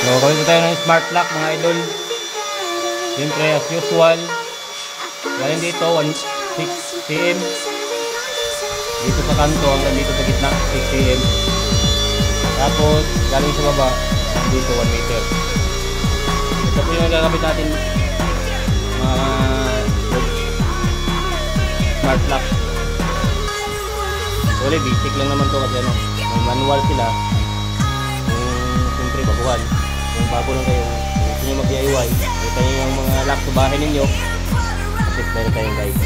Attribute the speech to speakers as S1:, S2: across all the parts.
S1: So, gawin ko tayo ng smart lock mga idol. Siyempre, as usual, galing dito, 6 cm. Dito sa kanto, hanggang dito sa gitna, 6 cm. Tapos, galing sa baba, dito 1 meter. Ito po yung gagawin natin, mga smart lock. Wala, basic lang naman to kasi ano, may manual sila. Siyempre, baguhan. Kung bago lang kayo, kung gusto nyo mag-DIY, ito yung mga lock sa bahay ninyo. Kasi meron tayong guide.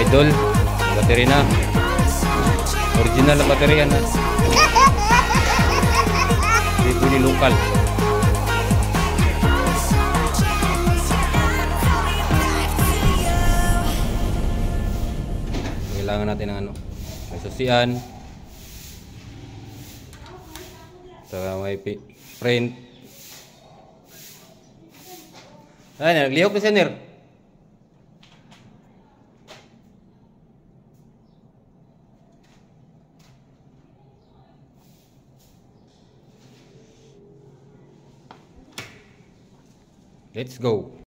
S1: Idol, battery na. Original na battery yan ha. Hindi po ni local. Kailangan natin ng ano, may susian, saka may print. Ay, naglihok na siya nir. Let's go.